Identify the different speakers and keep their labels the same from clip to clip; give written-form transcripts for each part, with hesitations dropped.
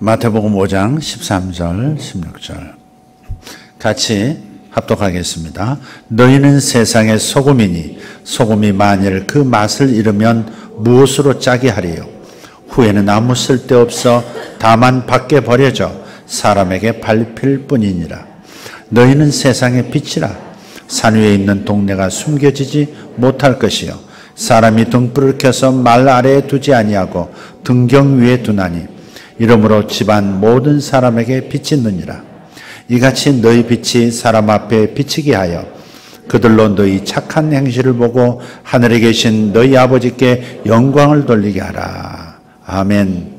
Speaker 1: 마태복음 5장 13절 16절 같이 합독하겠습니다. 너희는 세상의 소금이니 소금이 만일 그 맛을 잃으면 무엇으로 짜게 하리요? 후에는 아무 쓸데없어 다만 밖에 버려져 사람에게 밟힐 뿐이니라. 너희는 세상의 빛이라. 산 위에 있는 동네가 숨겨지지 못할 것이요 사람이 등불을 켜서 말 아래에 두지 아니하고 등경 위에 두나니 이러므로 집안 모든 사람에게 빛이 있느니라. 이같이 너희 빛이 사람 앞에 비치게 하여 그들로 너희 착한 행실을 보고 하늘에 계신 너희 아버지께 영광을 돌리게 하라. 아멘.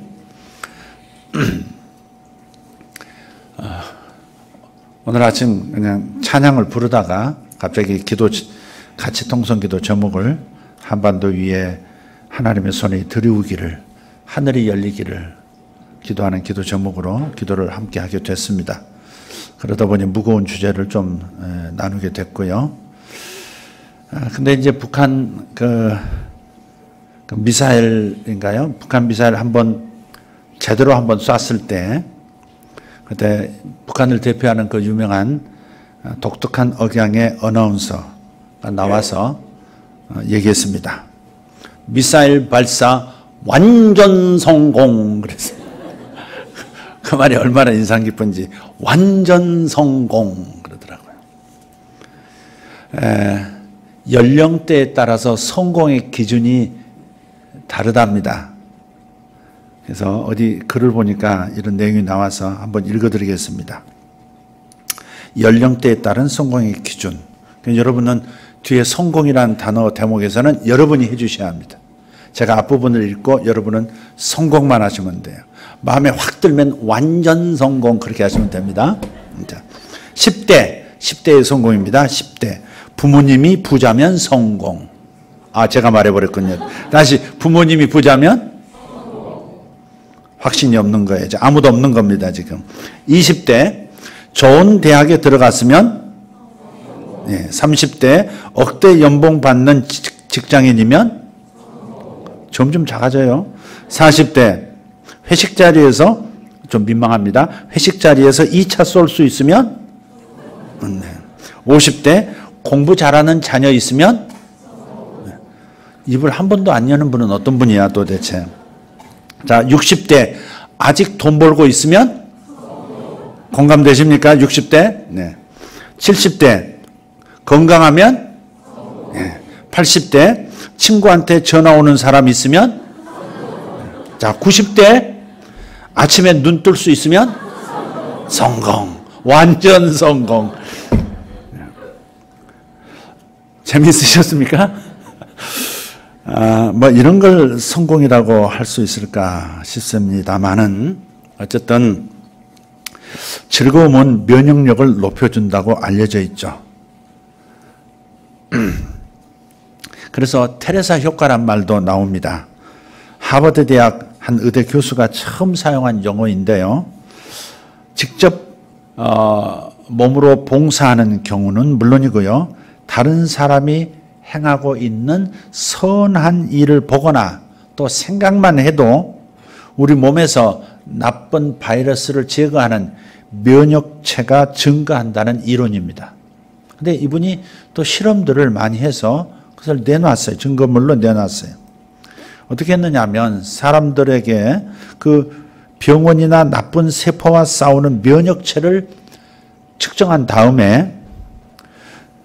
Speaker 1: 오늘 아침 그냥 찬양을 부르다가 갑자기 기도, 같이 통성기도 제목을 한반도 위에 하나님의 손에 들이우기를, 하늘이 열리기를 기도하는 기도 제목으로 기도를 함께 하게 됐습니다. 그러다 보니 무거운 주제를 좀 나누게 됐고요. 근데 이제 북한 그 미사일인가요? 북한 미사일 제대로 한번 쐈을 때, 그때 북한을 대표하는 그 유명한 독특한 억양의 어나운서가 나와서 얘기했습니다. 미사일 발사 완전 성공. 그랬어요. 그 말이 얼마나 인상 깊은지 완전 성공 그러더라고요. 연령대에 따라서 성공의 기준이 다르답니다. 그래서 어디 글을 보니까 이런 내용이 나와서 한번 읽어드리겠습니다. 연령대에 따른 성공의 기준. 여러분은 뒤에 성공이라는 단어 대목에서는 여러분이 해주셔야 합니다. 제가 앞부분을 읽고 여러분은 성공만 하시면 돼요. 마음에 확 들면 완전 성공 그렇게 하시면 됩니다. 자, 10대의 성공입니다. 10대. 부모님이 부자면 성공. 제가 말해버렸군요. 다시 부모님이 부자면 확신이 없는 거예요. 아무도 없는 겁니다. 지금 20대 좋은 대학에 들어갔으면 30대 억대 연봉 받는 직장인이면 점점 작아져요. 40대 회식 자리에서 좀 민망합니다. 회식 자리에서 2차 쏠 수 있으면 50대 공부 잘하는 자녀 있으면 입을 한 번도 안 여는 분은 어떤 분이야 도대체. 자, 60대 아직 돈 벌고 있으면 공감되십니까? 60대? 네. 70대 건강하면 80대 친구한테 전화 오는 사람 있으면 자, 90대 아침에 눈 뜰 수 있으면 성공. 완전 성공. 재미있으셨습니까? 뭐 이런 걸 성공이라고 할 수 있을까 싶습니다만은 어쨌든 즐거움은 면역력을 높여준다고 알려져 있죠. 그래서 테레사 효과란 말도 나옵니다. 하버드 대학 한 의대 교수가 처음 사용한 용어인데요. 직접 몸으로 봉사하는 경우는 물론이고요. 다른 사람이 행하고 있는 선한 일을 보거나 또 생각만 해도 우리 몸에서 나쁜 바이러스를 제거하는 면역체가 증가한다는 이론입니다. 근데 이분이 또 실험들을 많이 해서 그것을 내놨어요. 증거물로 내놨어요. 어떻게 했느냐 하면 사람들에게 그 병원이나 나쁜 세포와 싸우는 면역체를 측정한 다음에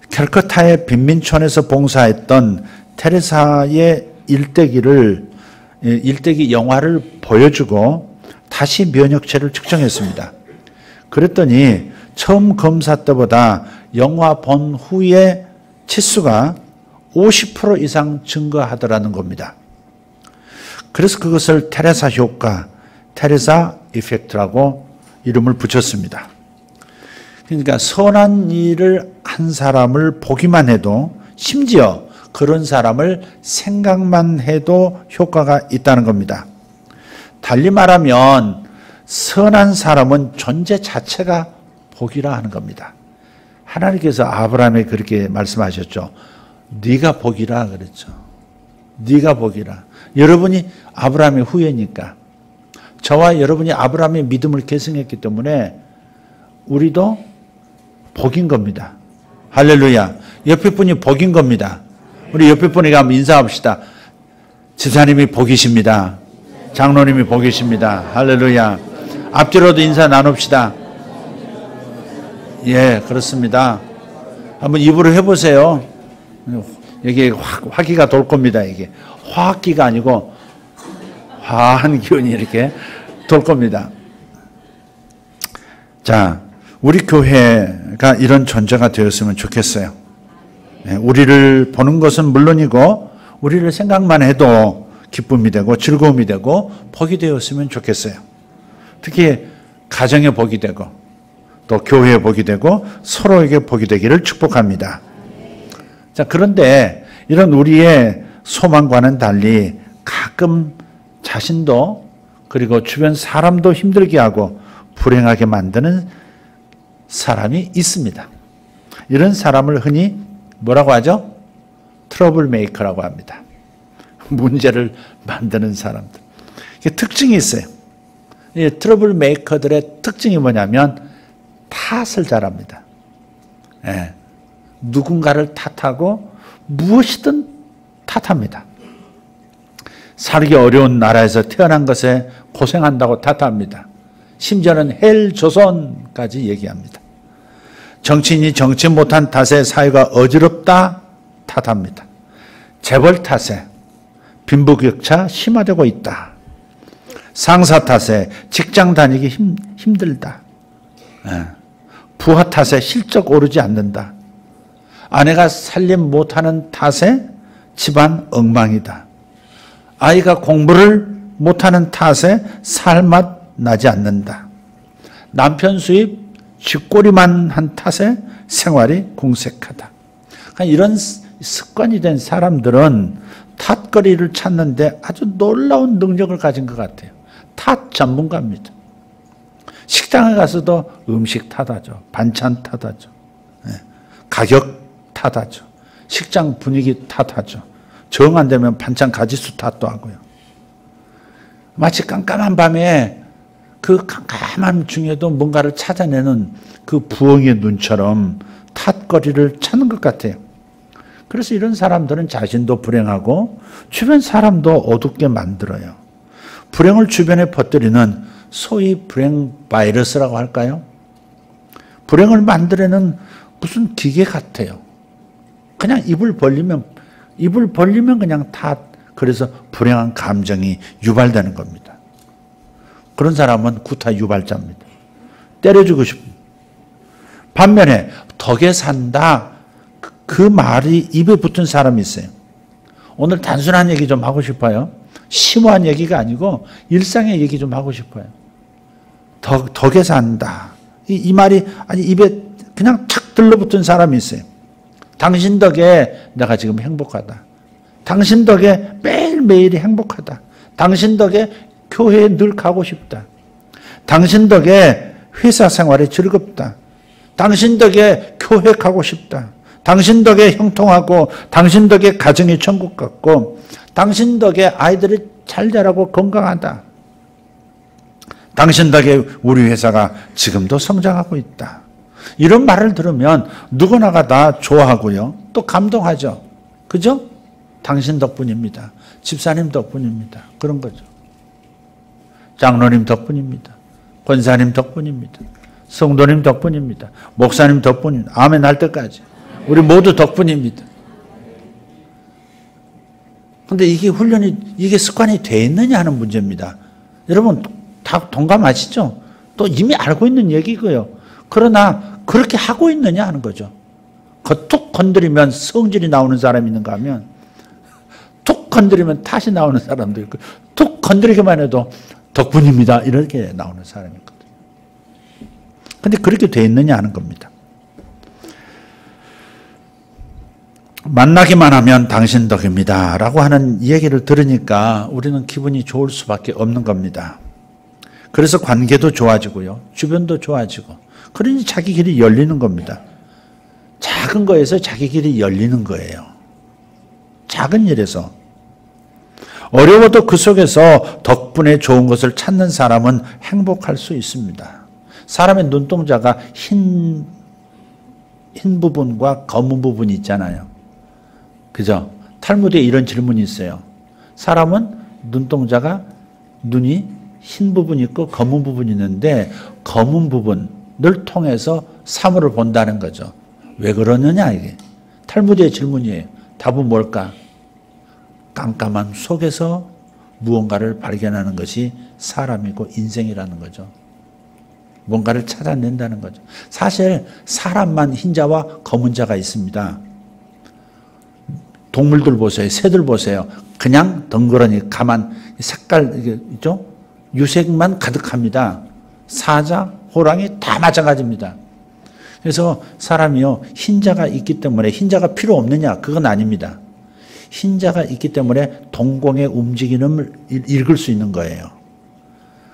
Speaker 1: 캘커타의 빈민촌에서 봉사했던 테레사의 일대기 영화를 보여주고 다시 면역체를 측정했습니다. 그랬더니 처음 검사 때보다 영화 본 후에 치수가 50% 이상 증가하더라는 겁니다. 그래서 그것을 테레사 효과, 테레사 이펙트라고 이름을 붙였습니다. 그러니까 선한 일을 한 사람을 보기만 해도 심지어 그런 사람을 생각만 해도 효과가 있다는 겁니다. 달리 말하면 선한 사람은 존재 자체가 복이라 하는 겁니다. 하나님께서 아브라함에게 그렇게 말씀하셨죠. 네가 복이라 그랬죠. 네가 복이라. 여러분이 아브라함의 후예니까 저와 여러분이 아브라함의 믿음을 계승했기 때문에 우리도 복인 겁니다. 할렐루야. 옆에 분이 복인 겁니다. 우리 옆에 분에게 한번 인사합시다. 집사님이 복이십니다. 장로님이 복이십니다. 할렐루야. 앞뒤로도 인사 나눕시다. 예, 그렇습니다. 한번 입으로 해보세요. 여기 화기가 돌 겁니다. 이게 화기가 아니고 화한 기운이 이렇게 돌 겁니다. 자, 우리 교회가 이런 존재가 되었으면 좋겠어요. 우리를 보는 것은 물론이고 우리를 생각만 해도 기쁨이 되고 즐거움이 되고 복이 되었으면 좋겠어요. 특히 가정에 복이 되고 또 교회에 복이 되고 서로에게 복이 되기를 축복합니다. 자, 그런데 이런 우리의 소망과는 달리 가끔 자신도 그리고 주변 사람도 힘들게 하고 불행하게 만드는 사람이 있습니다. 이런 사람을 흔히 뭐라고 하죠? 트러블 메이커라고 합니다. 문제를 만드는 사람들. 이게 특징이 있어요. 이 트러블 메이커들의 특징이 뭐냐면 탓을 잘합니다. 예. 누군가를 탓하고 무엇이든 탓합니다. 살기 어려운 나라에서 태어난 것에 고생한다고 탓합니다. 심지어는 헬 조선까지 얘기합니다. 정치인이 정치 못한 탓에 사회가 어지럽다 탓합니다. 재벌 탓에 빈부격차 심화되고 있다. 상사 탓에 직장 다니기 힘들다. 부하 탓에 실적 오르지 않는다. 아내가 살림 못하는 탓에 집안 엉망이다. 아이가 공부를 못하는 탓에 살맛 나지 않는다. 남편 수입 쥐꼬리만 한 탓에 생활이 궁색하다. 그러니까 이런 습관이 된 사람들은 탓거리를 찾는데 아주 놀라운 능력을 가진 것 같아요. 탓 전문가입니다. 식당에 가서도 음식 탓하죠. 반찬 탓하죠. 가격 탓하죠. 식장 분위기 탓하죠. 정 안 되면 반찬 가지수 탓도 하고요. 마치 깜깜한 밤에 그 깜깜함 중에도 뭔가를 찾아내는 그 부엉이의 눈처럼 탓거리를 찾는 것 같아요. 그래서 이런 사람들은 자신도 불행하고 주변 사람도 어둡게 만들어요. 불행을 주변에 퍼뜨리는 소위 불행 바이러스라고 할까요? 불행을 만들어내는 무슨 기계 같아요. 그냥 입을 벌리면 그냥 탓. 그래서 불행한 감정이 유발되는 겁니다. 그런 사람은 구타 유발자입니다. 때려주고 싶습니다. 반면에 덕에 산다. 그 말이 입에 붙은 사람이 있어요. 오늘 단순한 얘기 좀 하고 싶어요. 심오한 얘기가 아니고 일상의 얘기 좀 하고 싶어요. 덕에 산다. 이 말이 아니 입에 그냥 착 들러붙은 사람이 있어요. 당신 덕에 내가 지금 행복하다. 당신 덕에 매일매일이 행복하다. 당신 덕에 교회에 늘 가고 싶다. 당신 덕에 회사 생활이 즐겁다. 당신 덕에 교회 가고 싶다. 당신 덕에 형통하고 당신 덕에 가정이 천국 같고 당신 덕에 아이들이 잘 자라고 건강하다. 당신 덕에 우리 회사가 지금도 성장하고 있다. 이런 말을 들으면 누구나가 다 좋아하고요. 또 감동하죠. 그죠? 당신 덕분입니다. 집사님 덕분입니다. 그런 거죠. 장로님 덕분입니다. 권사님 덕분입니다. 성도님 덕분입니다. 목사님 덕분입니다. 아멘 할 때까지. 우리 모두 덕분입니다. 근데 이게 이게 습관이 돼 있느냐 하는 문제입니다. 여러분 다 동감하시죠? 또 이미 알고 있는 얘기고요. 그러나 그렇게 하고 있느냐 하는 거죠. 툭 건드리면 성질이 나오는 사람이 있는가 하면 툭 건드리면 탓이 나오는 사람도 있고 툭 건드리기만 해도 덕분입니다. 이렇게 나오는 사람이 있거든요. 근데 그렇게 돼 있느냐 하는 겁니다. 만나기만 하면 당신 덕입니다. 라고 하는 얘기를 들으니까 우리는 기분이 좋을 수밖에 없는 겁니다. 그래서 관계도 좋아지고요. 주변도 좋아지고. 그러니 자기 길이 열리는 겁니다. 작은 거에서 자기 길이 열리는 거예요. 작은 일에서. 어려워도 그 속에서 덕분에 좋은 것을 찾는 사람은 행복할 수 있습니다. 사람의 눈동자가 흰 부분과 검은 부분이 있잖아요. 그죠? 탈무드에 이런 질문이 있어요. 사람은 눈동자가 눈이 흰 부분이 있고 검은 부분이 있는데 검은 부분을 통해서 사물을 본다는 거죠. 왜 그러느냐 이게. 탈무드의 질문이에요. 답은 뭘까? 깜깜함 속에서 무언가를 발견하는 것이 사람이고 인생이라는 거죠. 뭔가를 찾아낸다는 거죠. 사실 사람만 흰자와 검은 자가 있습니다. 동물들 보세요. 새들 보세요. 그냥 덩그러니 가만 색깔 이게 있죠? 유색만 가득합니다. 사자, 호랑이 다 마찬가지입니다. 그래서 사람이요 흰자가 있기 때문에 흰자가 필요 없느냐? 그건 아닙니다. 흰자가 있기 때문에 동공의 움직임을 읽을 수 있는 거예요.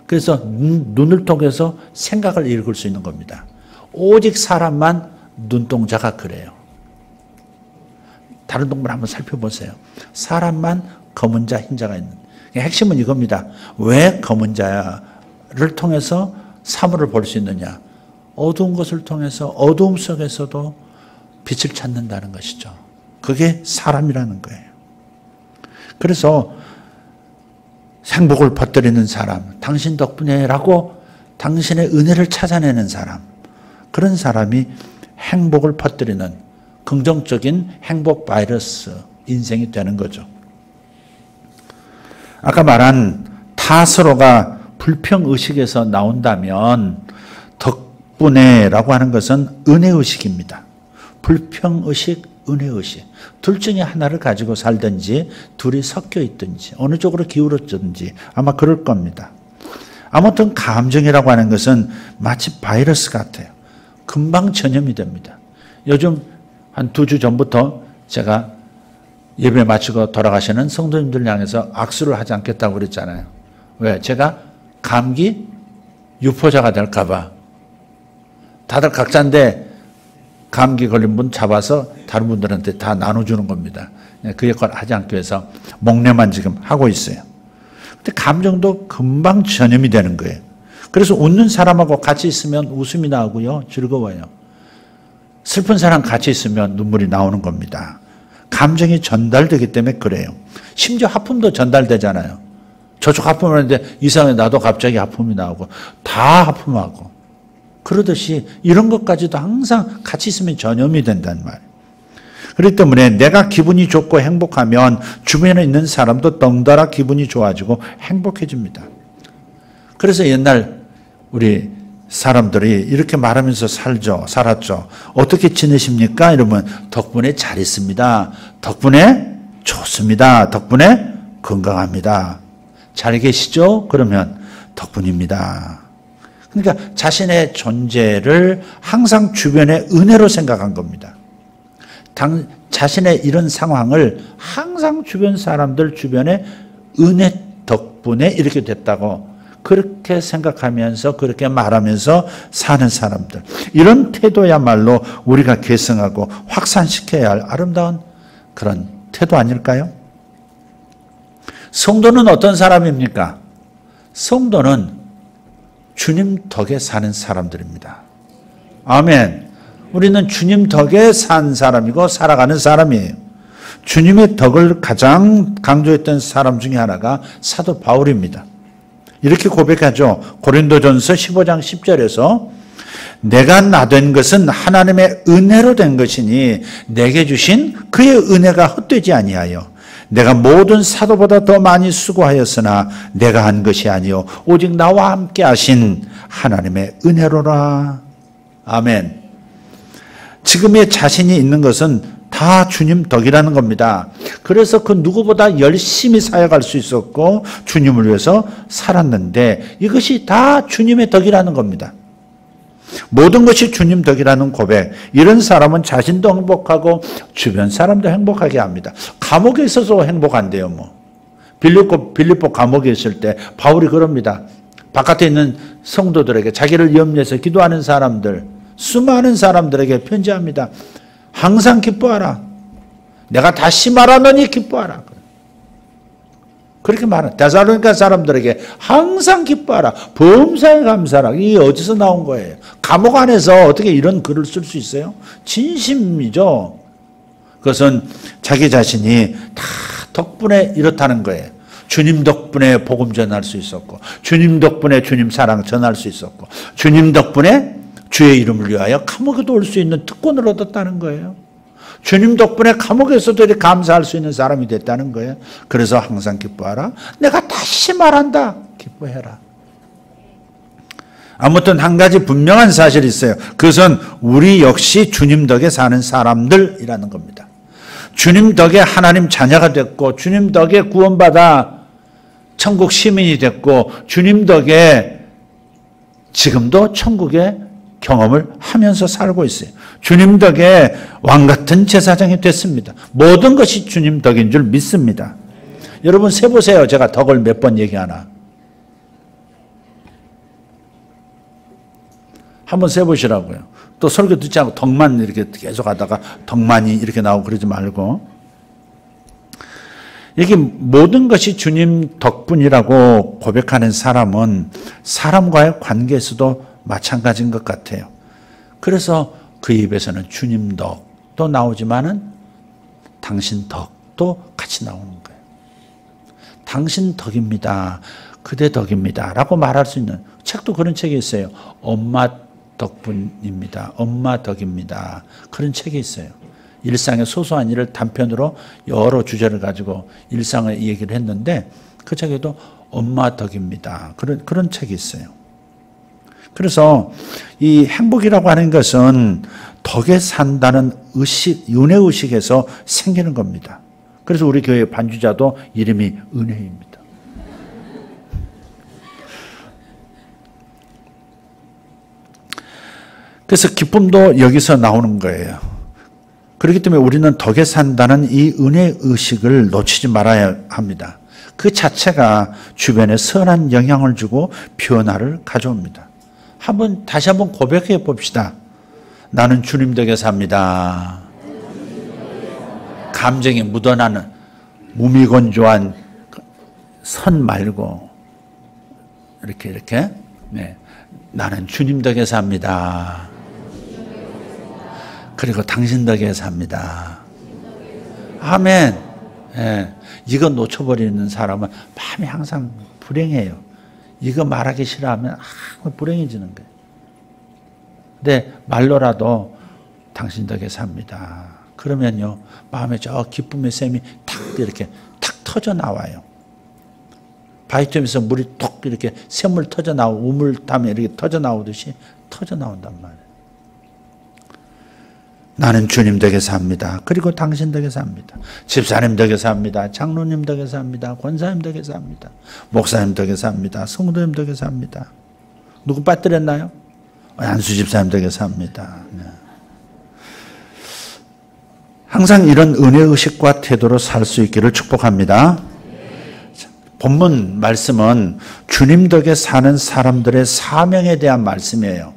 Speaker 1: 그래서 눈을 통해서 생각을 읽을 수 있는 겁니다. 오직 사람만 눈동자가 그래요. 다른 동물 한번 살펴보세요. 사람만 검은 자, 흰자가 있는. 핵심은 이겁니다. 왜 검은 자를 통해서 사물을 볼 수 있느냐? 어두운 것을 통해서 어두움 속에서도 빛을 찾는다는 것이죠. 그게 사람이라는 거예요. 그래서 행복을 퍼뜨리는 사람, 당신 덕분에라고 당신의 은혜를 찾아내는 사람, 그런 사람이 행복을 퍼뜨리는 긍정적인 행복 바이러스 인생이 되는 거죠. 아까 말한 타서로가 불평의식에서 나온다면 덕분에라고 하는 것은 은혜의식입니다. 불평의식, 은혜의식. 둘 중에 하나를 가지고 살든지 둘이 섞여 있든지 어느 쪽으로 기울어졌든지 아마 그럴 겁니다. 아무튼 감정이라고 하는 것은 마치 바이러스 같아요. 금방 전염이 됩니다. 요즘 한 2주 전부터 제가 예배 마치고 돌아가시는 성도님들 향해서 악수를 하지 않겠다고 그랬잖아요. 왜? 제가 감기 유포자가 될까 봐. 다들 각자인데 감기 걸린 분 잡아서 다른 분들한테 다 나눠주는 겁니다. 그 역할을 하지 않기 위해서 목례만 지금 하고 있어요. 근데 감정도 금방 전염이 되는 거예요. 그래서 웃는 사람하고 같이 있으면 웃음이 나오고요. 즐거워요. 슬픈 사람 같이 있으면 눈물이 나오는 겁니다. 감정이 전달되기 때문에 그래요. 심지어 하품도 전달되잖아요. 저쪽 하품을 하는데 이상하게 나도 갑자기 하품이 나오고 다 하품하고 그러듯이 이런 것까지도 항상 같이 있으면 전염이 된다는 말이에요. 그렇기 때문에 내가 기분이 좋고 행복하면 주변에 있는 사람도 덩달아 기분이 좋아지고 행복해집니다. 그래서 옛날 우리 사람들이 이렇게 말하면서 살았죠. 어떻게 지내십니까? 이러면 덕분에 잘 있습니다. 덕분에 좋습니다. 덕분에 건강합니다. 잘 계시죠? 그러면 덕분입니다. 그러니까 자신의 존재를 항상 주변의 은혜로 생각한 겁니다. 자신의 이런 상황을 항상 주변 사람들 주변에 은혜 덕분에 이렇게 됐다고 그렇게 생각하면서 그렇게 말하면서 사는 사람들. 이런 태도야말로 우리가 계승하고 확산시켜야 할 아름다운 그런 태도 아닐까요? 성도는 어떤 사람입니까? 성도는 주님 덕에 사는 사람들입니다. 아멘. 우리는 주님 덕에 산 사람이고 살아가는 사람이에요. 주님의 덕을 가장 강조했던 사람 중에 하나가 사도 바울입니다. 이렇게 고백하죠. 고린도전서 15장 10절에서 내가 나된 것은 하나님의 은혜로 된 것이니 내게 주신 그의 은혜가 헛되지 아니하여 내가 모든 사도보다 더 많이 수고하였으나 내가 한 것이 아니요 오직 나와 함께 하신 하나님의 은혜로라. 아멘. 지금의 자신이 있는 것은 다 주님 덕이라는 겁니다. 그래서 그 누구보다 열심히 사역할 수 있었고 주님을 위해서 살았는데 이것이 다 주님의 덕이라는 겁니다. 모든 것이 주님 덕이라는 고백. 이런 사람은 자신도 행복하고 주변 사람도 행복하게 합니다. 감옥에 있어서 행복한데요. 뭐 빌립보 감옥에 있을 때 바울이 그럽니다. 바깥에 있는 성도들에게 자기를 염려해서 기도하는 사람들, 수많은 사람들에게 편지합니다. 항상 기뻐하라. 내가 다시 말하노니 기뻐하라. 그렇게 말한 데살로니가 사람들에게 항상 기뻐하라. 범사에 감사하라. 이게 어디서 나온 거예요? 감옥 안에서 어떻게 이런 글을 쓸 수 있어요? 진심이죠. 그것은 자기 자신이 다 덕분에 이렇다는 거예요. 주님 덕분에 복음 전할 수 있었고, 주님 덕분에 주님 사랑 전할 수 있었고, 주님 덕분에 주의 이름을 위하여 감옥에도 올 수 있는 특권을 얻었다는 거예요. 주님 덕분에 감옥에서도 이렇게 감사할 수 있는 사람이 됐다는 거예요. 그래서 항상 기뻐하라. 내가 다시 말한다. 기뻐해라. 아무튼 한 가지 분명한 사실이 있어요. 그것은 우리 역시 주님 덕에 사는 사람들이라는 겁니다. 주님 덕에 하나님 자녀가 됐고, 주님 덕에 구원받아 천국 시민이 됐고, 주님 덕에 지금도 천국의 경험을 하면서 살고 있어요. 주님 덕에 왕같은 제사장이 됐습니다. 모든 것이 주님 덕인 줄 믿습니다. 여러분 세보세요. 제가 덕을 몇 번 얘기하나. 한번 세보시라고요. 또 설교 듣지 않고 덕만 이렇게 계속 하다가 덕만이 이렇게 나오고 그러지 말고. 이게 모든 것이 주님 덕분이라고 고백하는 사람은 사람과의 관계에서도 마찬가지인 것 같아요. 그래서 그 입에서는 주님 덕도 나오지만은 당신 덕도 같이 나오는 거예요. 당신 덕입니다. 그대 덕입니다. 라고 말할 수 있는 책도 그런 책이 있어요. 엄마 덕분입니다. 엄마 덕입니다. 그런 책이 있어요. 일상의 소소한 일을 단편으로 여러 주제를 가지고 일상의 얘기를 했는데 그 책에도 엄마 덕입니다. 그런 책이 있어요. 그래서 이 행복이라고 하는 것은 덕에 산다는 의식, 은혜의식에서 생기는 겁니다. 그래서 우리 교회 반주자도 이름이 은혜입니다. 그래서 기쁨도 여기서 나오는 거예요. 그렇기 때문에 우리는 덕에 산다는 이 은혜의식을 놓치지 말아야 합니다. 그 자체가 주변에 선한 영향을 주고 변화를 가져옵니다. 다시 한번 고백해 봅시다. 나는 주님 덕에 삽니다. 감정이 묻어나는 무미건조한 선 말고 이렇게 네. 나는 주님 덕에 삽니다. 그리고 당신 덕에 삽니다. 아멘. 네. 이거 놓쳐버리는 사람은 마음이 항상 불행해요. 이거 말하기 싫어하면 항상 불행해지는 거예요. 근데 말로라도 당신 덕에 삽니다. 그러면요, 마음에 저 기쁨의 샘이 탁 이렇게 탁 터져 나와요. 바위점에서 물이 톡 이렇게 샘물 터져 나오고 우물담에 이렇게 터져 나오듯이 터져 나온단 말이에요. 나는 주님 덕에 삽니다. 그리고 당신 덕에 삽니다. 집사님 덕에 삽니다. 장로님 덕에 삽니다. 권사님 덕에 삽니다. 목사님 덕에 삽니다. 성도님 덕에 삽니다. 누구 빠뜨렸나요? 안수 집사님 덕에 삽니다. 네. 항상 이런 은혜의식과 태도로 살 수 있기를 축복합니다. 본문 말씀은 주님 덕에 사는 사람들의 사명에 대한 말씀이에요.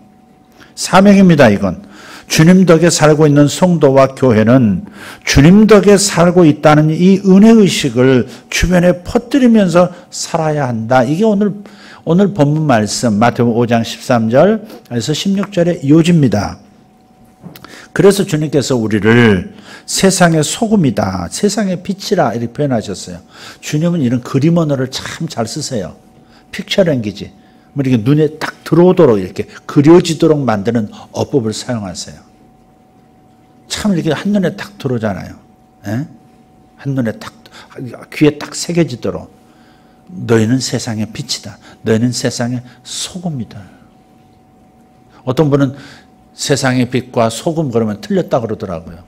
Speaker 1: 사명입니다, 이건. 주님 덕에 살고 있는 성도와 교회는 주님 덕에 살고 있다는 이 은혜의식을 주변에 퍼뜨리면서 살아야 한다. 이게 오늘 본문 말씀 마태복음 5장 13절에서 16절의 요지입니다. 그래서 주님께서 우리를 세상의 소금이다, 세상의 빛이라 이렇게 표현하셨어요. 주님은 이런 그림 언어를 참 잘 쓰세요. 픽처 랭귀지. 이렇게 눈에 딱 들어오도록 이렇게 그려지도록 만드는 어법을 사용하세요. 참 이렇게 한눈에 딱 들어오잖아요. 에? 한눈에 딱, 귀에 딱 새겨지도록. 너희는 세상의 빛이다. 너희는 세상의 소금이다. 어떤 분은 세상의 빛과 소금 그러면 틀렸다 그러더라고요.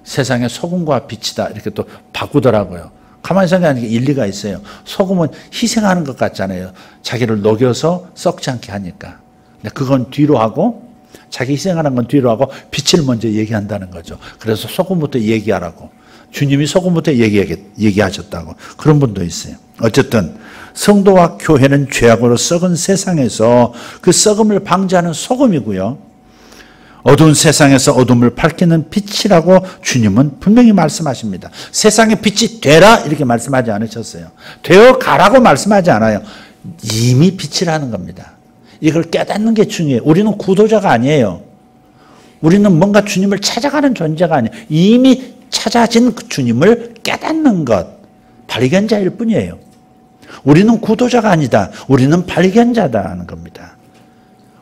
Speaker 1: 세상의 소금과 빛이다 이렇게 또 바꾸더라고요. 가만히 생각하니까 일리가 있어요. 소금은 희생하는 것 같잖아요. 자기를 녹여서 썩지 않게 하니까. 근데 그건 뒤로 하고 자기 희생하는 건 뒤로 하고 빛을 먼저 얘기한다는 거죠. 그래서 소금부터 얘기하라고. 주님이 소금부터 얘기하셨다고. 그런 분도 있어요. 어쨌든 성도와 교회는 죄악으로 썩은 세상에서 그 썩음을 방지하는 소금이고요. 어두운 세상에서 어둠을 밝히는 빛이라고 주님은 분명히 말씀하십니다. 세상의 빛이 되라 이렇게 말씀하지 않으셨어요. 되어 가라고 말씀하지 않아요. 이미 빛이라는 겁니다. 이걸 깨닫는 게 중요해요. 우리는 구도자가 아니에요. 우리는 뭔가 주님을 찾아가는 존재가 아니에요. 이미 찾아진 그 주님을 깨닫는 것, 발견자일 뿐이에요. 우리는 구도자가 아니다. 우리는 발견자다는 겁니다.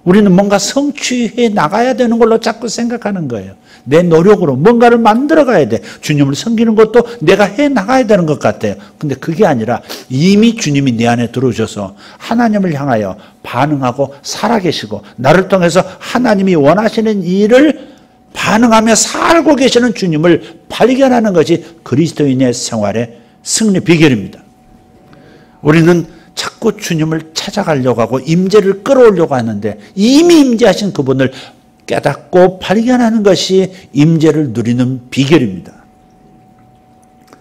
Speaker 1: 우리는 뭔가 성취해 나가야 되는 걸로 자꾸 생각하는 거예요. 내 노력으로 뭔가를 만들어 가야 돼. 주님을 섬기는 것도 내가 해 나가야 되는 것 같아요. 근데 그게 아니라 이미 주님이 내 안에 들어오셔서 하나님을 향하여 반응하고 살아계시고 나를 통해서 하나님이 원하시는 일을 반응하며 살고 계시는 주님을 발견하는 것이 그리스도인의 생활의 승리 비결입니다. 우리는 자꾸 주님을 찾아가려고 하고 임재를 끌어오려고 하는데 이미 임재하신 그분을 깨닫고 발견하는 것이 임재를 누리는 비결입니다.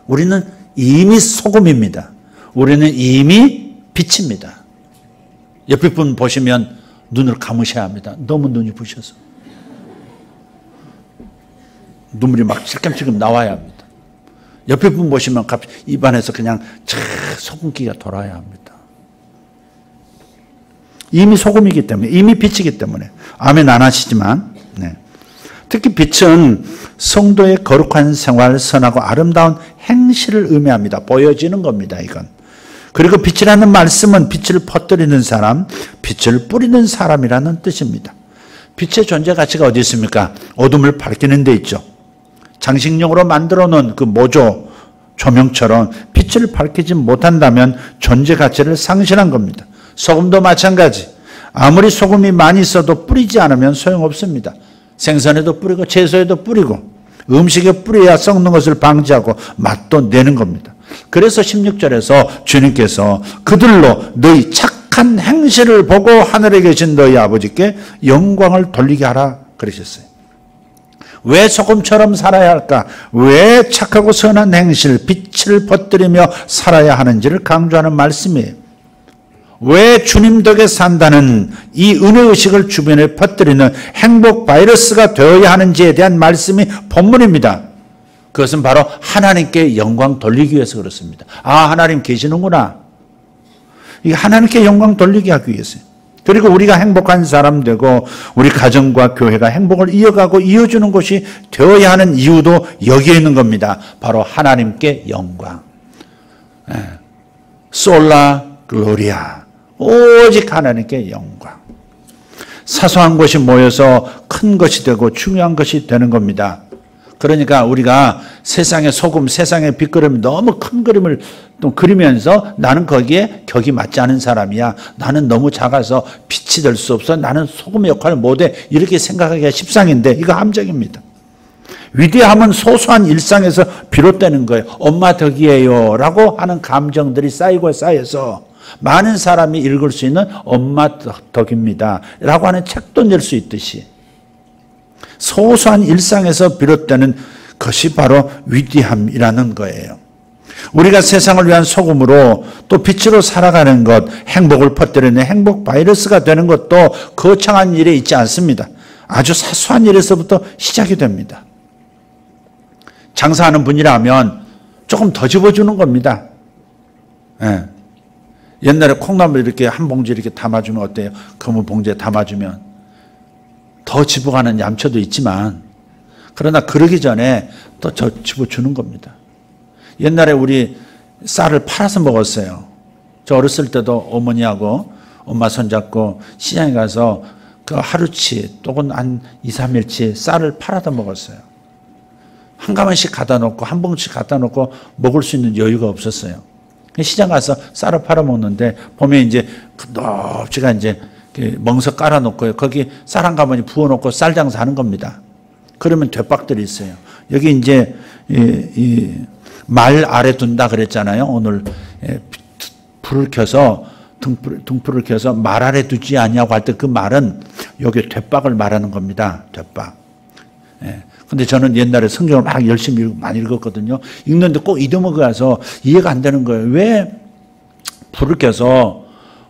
Speaker 1: 우리는 이미 소금입니다. 우리는 이미 빛입니다. 옆에 분 보시면 눈을 감으셔야 합니다. 너무 눈이 부셔서. 눈물이 막 찔끔찔끔 나와야 합니다. 옆에 분 보시면 입안에서 그냥 소금기가 돌아야 합니다. 이미 소금이기 때문에, 이미 빛이기 때문에. 아멘 안 하시지만, 네. 특히 빛은 성도의 거룩한 생활, 선하고 아름다운 행실을 의미합니다. 보여지는 겁니다, 이건. 그리고 빛이라는 말씀은 빛을 퍼뜨리는 사람, 빛을 뿌리는 사람이라는 뜻입니다. 빛의 존재 가치가 어디 있습니까? 어둠을 밝히는 데 있죠. 장식용으로 만들어 놓은 그 모조, 조명처럼 빛을 밝히지 못한다면 존재 가치를 상실한 겁니다. 소금도 마찬가지. 아무리 소금이 많이 있어도 뿌리지 않으면 소용없습니다. 생선에도 뿌리고 채소에도 뿌리고 음식에 뿌려야 썩는 것을 방지하고 맛도 내는 겁니다. 그래서 16절에서 주님께서 그들로 너희 착한 행실을 보고 하늘에 계신 너희 아버지께 영광을 돌리게 하라 그러셨어요. 왜 소금처럼 살아야 할까? 왜 착하고 선한 행실, 빛을 퍼뜨리며 살아야 하는지를 강조하는 말씀이에요. 왜 주님 덕에 산다는 이 은혜의식을 주변에 퍼뜨리는 행복 바이러스가 되어야 하는지에 대한 말씀이 본문입니다. 그것은 바로 하나님께 영광 돌리기 위해서 그렇습니다. 아, 하나님 계시는구나. 이게 하나님께 영광 돌리게 하기 위해서요. 그리고 우리가 행복한 사람 되고 우리 가정과 교회가 행복을 이어가고 이어주는 것이 되어야 하는 이유도 여기에 있는 겁니다. 바로 하나님께 영광. 솔라 글로리아. 오직 하나님께 영광. 사소한 것이 모여서 큰 것이 되고 중요한 것이 되는 겁니다. 그러니까 우리가 세상의 소금, 세상의 빛그림이 너무 큰 그림을 또 그리면서 나는 거기에 격이 맞지 않은 사람이야. 나는 너무 작아서 빛이 될 수 없어. 나는 소금의 역할을 못해. 이렇게 생각하기가 십상인데 이거 함정입니다. 위대함은 소소한 일상에서 비롯되는 거예요. 엄마 덕이에요 라고 하는 감정들이 쌓이고 쌓여서 많은 사람이 읽을 수 있는 엄마 덕입니다 라고 하는 책도 낼 수 있듯이 소소한 일상에서 비롯되는 것이 바로 위대함이라는 거예요. 우리가 세상을 위한 소금으로 또 빛으로 살아가는 것, 행복을 퍼뜨리는 행복 바이러스가 되는 것도 거창한 일에 있지 않습니다. 아주 사소한 일에서부터 시작이 됩니다. 장사하는 분이라면 조금 더 집어주는 겁니다. 예. 옛날에 콩나물 이렇게 한 봉지 이렇게 담아주면 어때요? 검은 봉지에 담아주면 더 집어가는 얌초도 있지만 그러나 그러기 전에 또 저 집어주는 겁니다. 옛날에 우리 쌀을 팔아서 먹었어요. 저 어렸을 때도 어머니하고 엄마 손잡고 시장에 가서 그 하루치 또는 한 2, 3일치 쌀을 팔아서 먹었어요. 한 가마씩 갖다 놓고 한 봉씩 갖다 놓고 먹을 수 있는 여유가 없었어요. 시장 가서 쌀을 팔아 먹는데 보면 이제 넓지가 이제 멍석 깔아 놓고요. 거기 쌀 한 가마니 부어 놓고 쌀 장사하는 겁니다. 그러면 되박들이 있어요. 여기 이제 말 아래 둔다 그랬잖아요. 오늘 불을 켜서 등불을 켜서 말 아래 두지 않냐고 할 때 그 말은 여기 되박을 말하는 겁니다. 되박. 근데 저는 옛날에 성경을 막 열심히 많이 읽었거든요. 읽는데 꼭 이더먹어 가서 이해가 안 되는 거예요. 왜 불을 켜서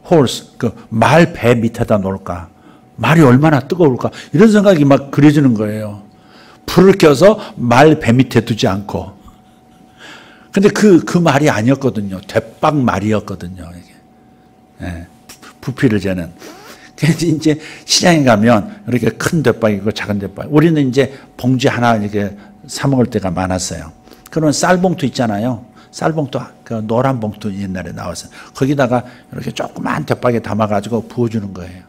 Speaker 1: 홀스, 그 말 배 밑에다 놓을까? 말이 얼마나 뜨거울까? 이런 생각이 막 그려지는 거예요. 불을 켜서 말 배 밑에 두지 않고. 근데 그 말이 아니었거든요. 대박 말이었거든요. 이게. 예, 부피를 재는. 그래서 이제 시장에 가면 이렇게 큰 대박이고 작은 대박. 우리는 이제 봉지 하나 이렇게 사먹을 때가 많았어요. 그러면 쌀봉투 있잖아요. 쌀봉투, 그 노란 봉투 옛날에 나왔어요. 거기다가 이렇게 조그만 대박에 담아가지고 부어주는 거예요.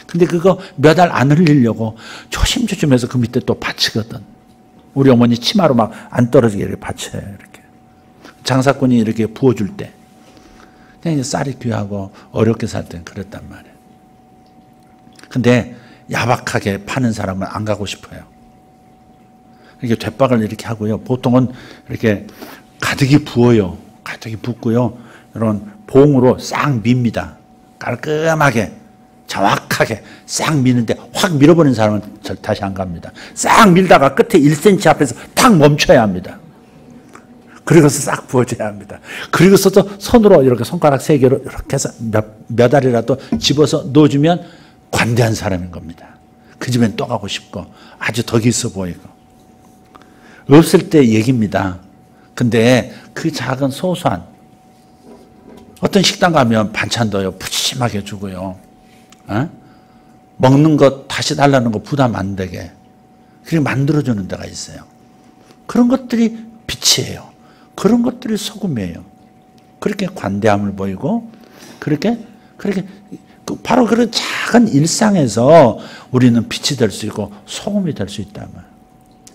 Speaker 1: 근데 그거 몇 알 안 흘리려고 조심조심 해서 그 밑에 또 받치거든. 우리 어머니 치마로 막 안 떨어지게 이렇게 받쳐요. 이렇게. 장사꾼이 이렇게 부어줄 때. 그냥 쌀이 귀하고 어렵게 살 때는 그랬단 말이에요. 근데 야박하게 파는 사람은 안 가고 싶어요. 이렇게 대박을 이렇게 하고요. 보통은 이렇게 가득히 부어요. 가득히 붓고요. 이런 봉으로 싹 밉니다. 깔끔하게, 정확하게 싹 미는데 확 밀어버리는 사람은 다시 안 갑니다. 싹 밀다가 끝에 1cm 앞에서 탁 멈춰야 합니다. 그리고서 싹 부어줘야 합니다. 그리고서도 손으로 이렇게 손가락 3개로 이렇게 해서 몇 알이라도 집어서 넣어주면 관대한 사람인 겁니다. 그 집엔 또 가고 싶고 아주 덕이 있어 보이고. 없을 때 얘기입니다. 근데 그 작은 소소한 어떤 식당 가면 반찬도요 푸짐하게 주고요. 먹는 것 다시 달라는 거 부담 안 되게 그렇게 만들어주는 데가 있어요. 그런 것들이 빛이에요. 그런 것들이 소금이에요. 그렇게 관대함을 보이고 그렇게 바로 그런 작은 일상에서 우리는 빛이 될 수 있고 소금이 될 수 있다면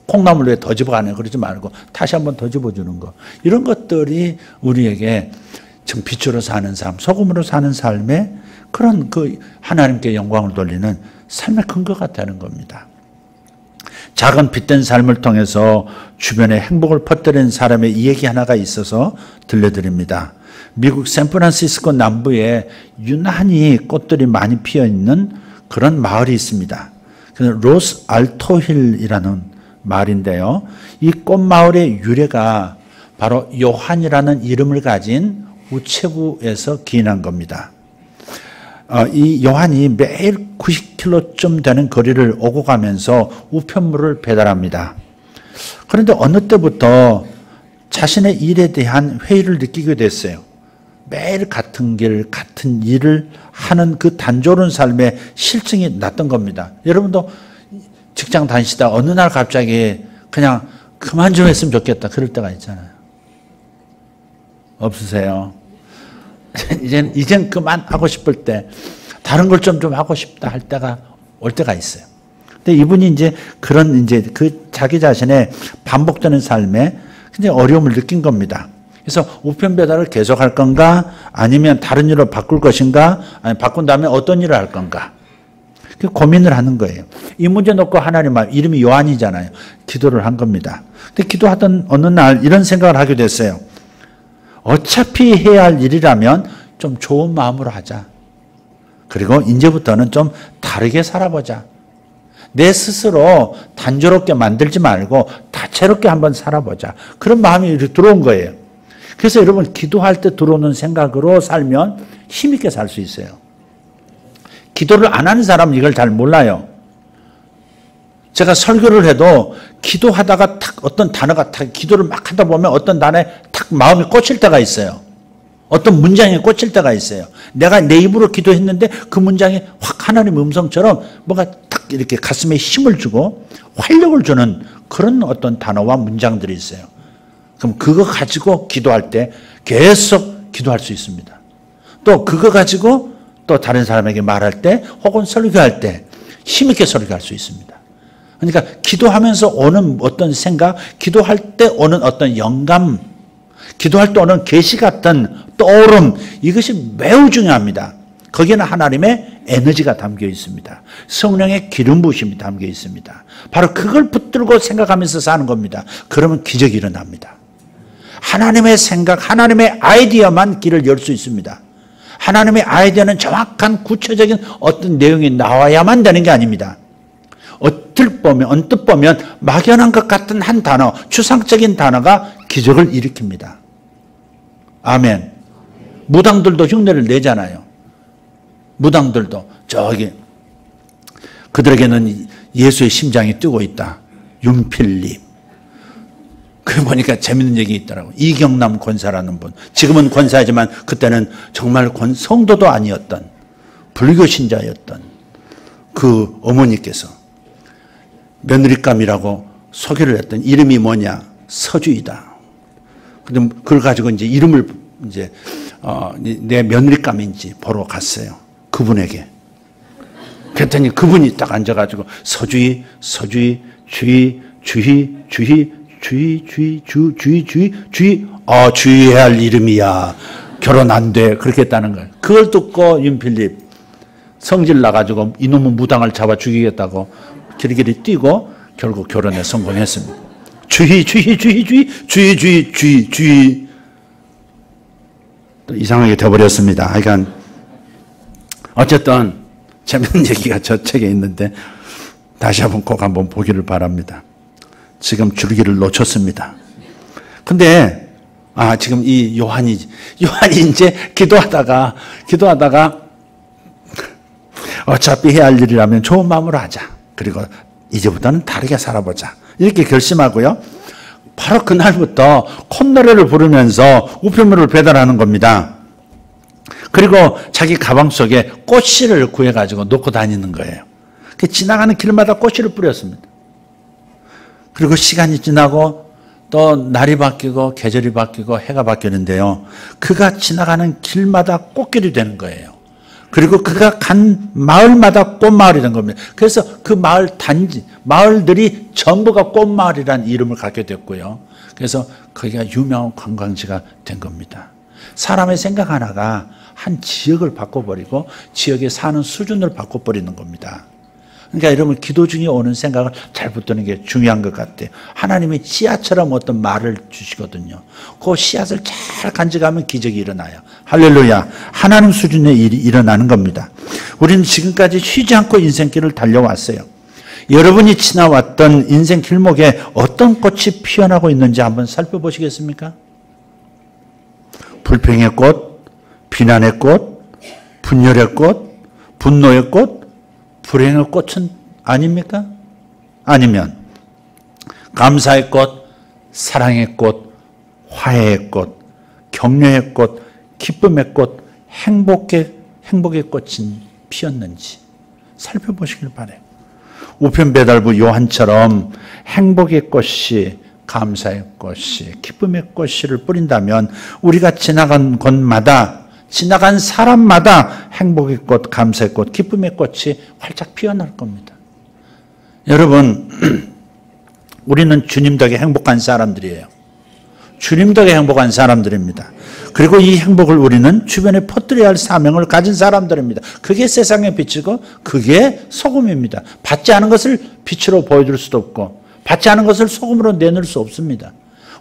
Speaker 1: 콩나물에 더 집어가네 그러지 말고 다시 한번 더 집어주는 거 이런 것들이 우리에게 지금 빛으로 사는 삶, 소금으로 사는 삶에 그런 그 하나님께 영광을 돌리는 삶의 근거가 되는 겁니다. 작은 빛된 삶을 통해서 주변에 행복을 퍼뜨리는 사람의 이야기 하나가 있어서 들려드립니다. 미국 샌프란시스코 남부에 유난히 꽃들이 많이 피어있는 그런 마을이 있습니다. 로스 알토힐이라는 마을인데요. 이 꽃마을의 유래가 바로 요한이라는 이름을 가진 우체부에서 기인한 겁니다. 이 요한이 매일 90km쯤 되는 거리를 오고 가면서 우편물을 배달합니다. 그런데 어느 때부터 자신의 일에 대한 회의를 느끼게 됐어요. 매일 같은 길, 같은 일을 하는 그 단조로운 삶에 실증이 났던 겁니다. 여러분도 직장 다니시다 어느 날 갑자기 그냥 그만 좀 했으면 좋겠다 그럴 때가 있잖아요. 없으세요? 이젠 그만하고 싶을 때 다른 걸 좀 하고 싶다 할 때가 올 때가 있어요. 근데 이분이 이제 그런 이제 그 자기 자신의 반복되는 삶에 굉장히 어려움을 느낀 겁니다. 그래서 우편 배달을 계속할 건가 아니면 다른 일로 바꿀 것인가 아니면 바꾼 다음에 어떤 일을 할 건가 고민을 하는 거예요. 이 문제 놓고 하나님 이름이 요한이잖아요. 기도를 한 겁니다. 근데 기도하던 어느 날 이런 생각을 하게 됐어요. 어차피 해야 할 일이라면 좀 좋은 마음으로 하자. 그리고 이제부터는 좀 다르게 살아보자. 내 스스로 단조롭게 만들지 말고 다채롭게 한번 살아보자. 그런 마음이 이렇게 들어온 거예요. 그래서 여러분 기도할 때 들어오는 생각으로 살면 힘있게 살 수 있어요. 기도를 안 하는 사람은 이걸 잘 몰라요. 제가 설교를 해도 기도하다가 탁 어떤 단어가 탁 기도를 막 하다 보면 어떤 단어에 탁 마음이 꽂힐 때가 있어요. 어떤 문장에 꽂힐 때가 있어요. 내가 내 입으로 기도했는데 그 문장이 확 하나님의 음성처럼 뭔가 탁 이렇게 가슴에 힘을 주고 활력을 주는 그런 어떤 단어와 문장들이 있어요. 그럼 그거 가지고 기도할 때 계속 기도할 수 있습니다. 또 그거 가지고 또 다른 사람에게 말할 때 혹은 설교할 때 힘있게 설교할 수 있습니다. 그러니까 기도하면서 오는 어떤 생각, 기도할 때 오는 어떤 영감, 기도할 때 오는 계시 같은 떠오름 이것이 매우 중요합니다. 거기에는 하나님의 에너지가 담겨 있습니다. 성령의 기름 부으심이 담겨 있습니다. 바로 그걸 붙들고 생각하면서 사는 겁니다. 그러면 기적이 일어납니다. 하나님의 생각, 하나님의 아이디어만 길을 열 수 있습니다. 하나님의 아이디어는 정확한 구체적인 어떤 내용이 나와야만 되는 게 아닙니다. 언뜻 보면 막연한 것 같은 한 단어, 추상적인 단어가 기적을 일으킵니다. 아멘. 무당들도 흉내를 내잖아요. 무당들도 저기 그들에게는 예수의 심장이 뛰고 있다. 윤필립. 그 보니까 재밌는 얘기 있더라고요. 이경남 권사라는 분. 지금은 권사지만 그때는 정말 성도도 아니었던 불교 신자였던 그 어머니께서 며느리감이라고 소개를 했던 이름이 뭐냐? 서주이다. 근데 그걸 가지고 이제 이름을 이제 내 며느리감인지 보러 갔어요. 그분에게. 그랬더니 그분이 딱 앉아가지고 서주희, 주희, 주의해야 할 이름이야. 결혼 안 돼. 그렇게 했다는 거예요. 그걸 듣고 윤필립 성질 나가지고 이놈은 무당을 잡아 죽이겠다고 길길이 뛰고 결국 결혼에 성공했습니다. 주희. 또 이상하게 돼버렸습니다. 하여간 어쨌든 재밌는 얘기가 저 책에 있는데 다시 한번 꼭 한번 보기를 바랍니다. 지금 줄기를 놓쳤습니다. 근데 지금 이 요한이 이제 기도하다가 어차피 해야 할 일이라면 좋은 마음으로 하자. 그리고 이제부터는 다르게 살아보자. 이렇게 결심하고요. 바로 그날부터 콧노래를 부르면서 우편물을 배달하는 겁니다. 그리고 자기 가방 속에 꽃씨를 구해가지고 놓고 다니는 거예요. 지나가는 길마다 꽃씨를 뿌렸습니다. 그리고 시간이 지나고 또 날이 바뀌고 계절이 바뀌고 해가 바뀌는데요. 그가 지나가는 길마다 꽃길이 되는 거예요. 그리고 그가 간 마을마다 꽃마을이 된 겁니다. 그래서 그 마을들이 전부가 꽃마을이라는 이름을 갖게 됐고요. 그래서 거기가 유명한 관광지가 된 겁니다. 사람의 생각 하나가 한 지역을 바꿔버리고 지역에 사는 수준을 바꿔버리는 겁니다. 그러니까 여러분 기도 중에 오는 생각을 잘 붙드는 게 중요한 것 같아요. 하나님이 씨앗처럼 어떤 말을 주시거든요. 그 씨앗을 잘 간직하면 기적이 일어나요. 할렐루야. 하나님 수준의 일이 일어나는 겁니다. 우리는 지금까지 쉬지 않고 인생길을 달려왔어요. 여러분이 지나왔던 인생 길목에 어떤 꽃이 피어나고 있는지 한번 살펴보시겠습니까? 불평의 꽃, 비난의 꽃, 분열의 꽃, 분노의 꽃, 불행의 꽃은 아닙니까? 아니면 감사의 꽃, 사랑의 꽃, 화해의 꽃, 격려의 꽃, 기쁨의 꽃, 행복의 꽃이 피었는지 살펴보시길 바라요. 우편배달부 요한처럼 행복의 꽃이, 감사의 꽃이, 기쁨의 꽃씨를 뿌린다면 우리가 지나간 곳마다 지나간 사람마다 행복의 꽃, 감사의 꽃, 기쁨의 꽃이 활짝 피어날 겁니다. 여러분, 우리는 주님 덕에 행복한 사람들이에요. 주님 덕에 행복한 사람들입니다. 그리고 이 행복을 우리는 주변에 퍼뜨려야 할 사명을 가진 사람들입니다. 그게 세상에 비치고 그게 소금입니다. 받지 않은 것을 빛으로 보여줄 수도 없고 받지 않은 것을 소금으로 내놓을 수 없습니다.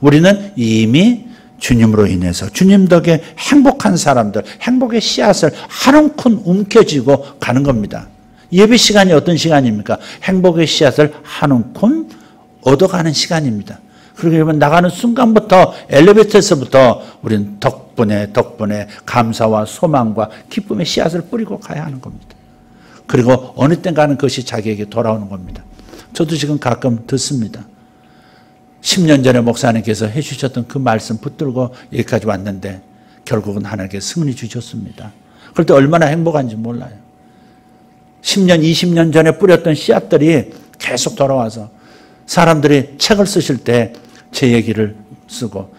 Speaker 1: 우리는 이미 주님으로 인해서 주님 덕에 행복한 사람들, 행복의 씨앗을 한 움큼 움켜쥐고 가는 겁니다. 예배 시간이 어떤 시간입니까? 행복의 씨앗을 한 움큼 얻어가는 시간입니다. 그리고 여러분 나가는 순간부터 엘리베이터에서부터 우리는 덕분에 감사와 소망과 기쁨의 씨앗을 뿌리고 가야 하는 겁니다. 그리고 어느 땐가는 그것이 자기에게 돌아오는 겁니다. 저도 지금 가끔 듣습니다. 10년 전에 목사님께서 해주셨던 그 말씀 붙들고 여기까지 왔는데 결국은 하나님께 승리 주셨습니다. 그럴 때 얼마나 행복한지 몰라요. 10년, 20년 전에 뿌렸던 씨앗들이 계속 돌아와서 사람들이 책을 쓰실 때 제 얘기를 쓰고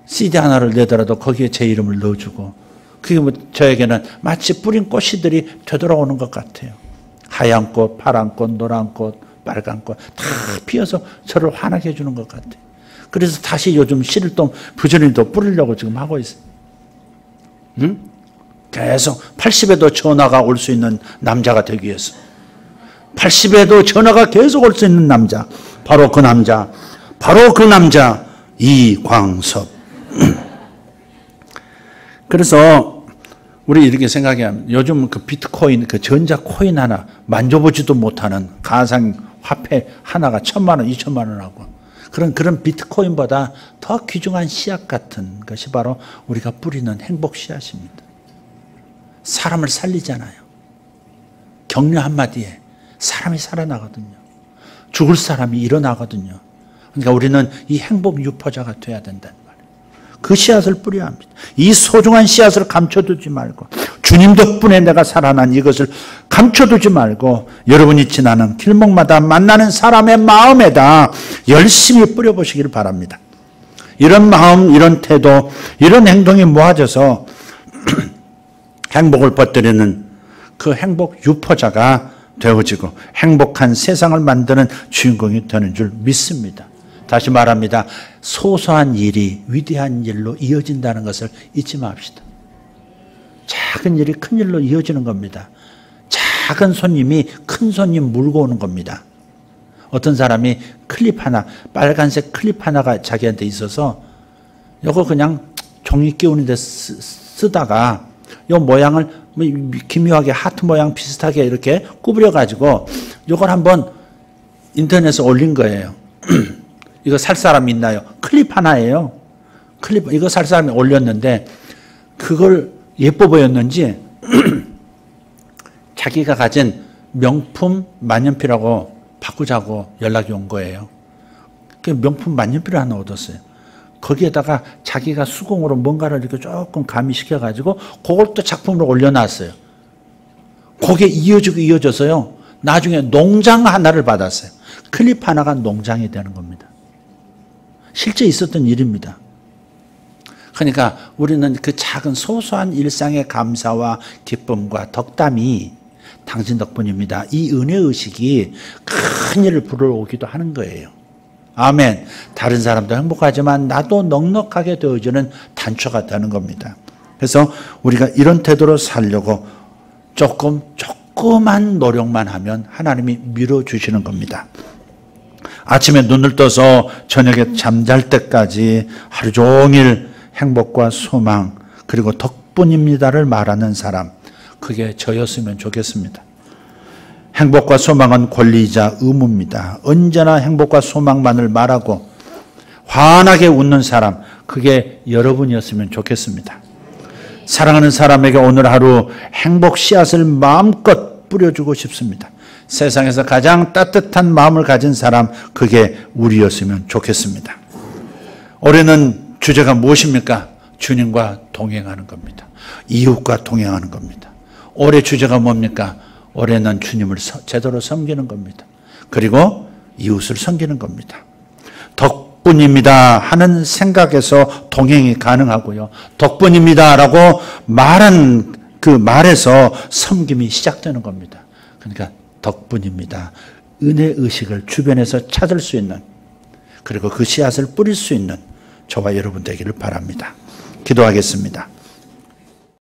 Speaker 1: CD 하나를 내더라도 거기에 제 이름을 넣어주고 그게 뭐 저에게는 마치 뿌린 꽃이들이 되돌아오는 것 같아요. 하얀 꽃, 파란 꽃, 노란 꽃, 빨간 꽃 다 피어서 저를 환하게 해주는 것 같아요. 그래서 다시 요즘 씨를 또 부지런히 또 뿌리려고 지금 하고 있어요. 응? 계속 80에도 전화가 올 수 있는 남자가 되기 위해서 80에도 전화가 계속 올 수 있는 남자, 바로 그 남자 이광섭. 그래서 우리 이렇게 생각하면 요즘 그 비트코인, 그 전자 코인 하나 만져보지도 못하는 가상 화폐 하나가 1,000만 원, 2,000만 원하고 그런 비트코인보다 더 귀중한 씨앗 같은 것이 바로 우리가 뿌리는 행복 씨앗입니다. 사람을 살리잖아요. 격려 한마디에 사람이 살아나거든요. 죽을 사람이 일어나거든요. 그러니까 우리는 이 행복 유포자가 돼야 된다는 말이에요. 그 씨앗을 뿌려야 합니다. 이 소중한 씨앗을 감춰두지 말고 주님 덕분에 내가 살아난 이것을 감춰두지 말고 여러분이 지나는 길목마다 만나는 사람의 마음에다 열심히 뿌려보시기를 바랍니다. 이런 마음, 이런 태도, 이런 행동이 모아져서 행복을 퍼뜨리는 그 행복 유포자가 되어지고 행복한 세상을 만드는 주인공이 되는 줄 믿습니다. 다시 말합니다. 소소한 일이 위대한 일로 이어진다는 것을 잊지 맙시다. 작은 일이 큰 일로 이어지는 겁니다. 작은 손님이 큰 손님 물고 오는 겁니다. 어떤 사람이 클립 하나, 빨간색 클립 하나가 자기한테 있어서 이거 그냥 종이 끼우는 데 쓰다가 이 모양을 기묘하게 하트 모양 비슷하게 이렇게 구부려가지고 이걸 한번 인터넷에 올린 거예요. 이거 살 사람 있나요? 클립 하나예요. 클립, 이거 살 사람이 올렸는데 그걸 예뻐 보였는지 자기가 가진 명품 만년필하고 바꾸자고 연락이 온 거예요. 그 명품 만년필을 하나 얻었어요. 거기에다가 자기가 수공으로 뭔가를 이렇게 조금 가미시켜가지고 그걸 또 작품으로 올려놨어요. 그게 이어지고 이어져서요. 나중에 농장 하나를 받았어요. 클립 하나가 농장이 되는 겁니다. 실제 있었던 일입니다. 그러니까 우리는 그 작은 소소한 일상의 감사와 기쁨과 덕담이 당신 덕분입니다. 이 은혜의식이 큰 일을 불러오기도 하는 거예요. 아멘. 다른 사람도 행복하지만 나도 넉넉하게 되어주는 단초가 되는 겁니다. 그래서 우리가 이런 태도로 살려고 조그만 노력만 하면 하나님이 밀어주시는 겁니다. 아침에 눈을 떠서 저녁에 잠잘 때까지 하루 종일 행복과 소망 그리고 덕분입니다를 말하는 사람, 그게 저였으면 좋겠습니다. 행복과 소망은 권리이자 의무입니다. 언제나 행복과 소망만을 말하고 환하게 웃는 사람, 그게 여러분이었으면 좋겠습니다. 사랑하는 사람에게 오늘 하루 행복 씨앗을 마음껏 뿌려주고 싶습니다. 세상에서 가장 따뜻한 마음을 가진 사람, 그게 우리였으면 좋겠습니다. 올해는 주제가 무엇입니까? 주님과 동행하는 겁니다. 이웃과 동행하는 겁니다. 올해 주제가 뭡니까? 올해는 주님을 제대로 섬기는 겁니다. 그리고 이웃을 섬기는 겁니다. 덕분입니다 하는 생각에서 동행이 가능하고요. 덕분입니다라고 말한 그 말에서 섬김이 시작되는 겁니다. 그러니까 덕분입니다. 은혜의식을 주변에서 찾을 수 있는, 그리고 그 씨앗을 뿌릴 수 있는 저와 여러분 되기를 바랍니다. 기도하겠습니다.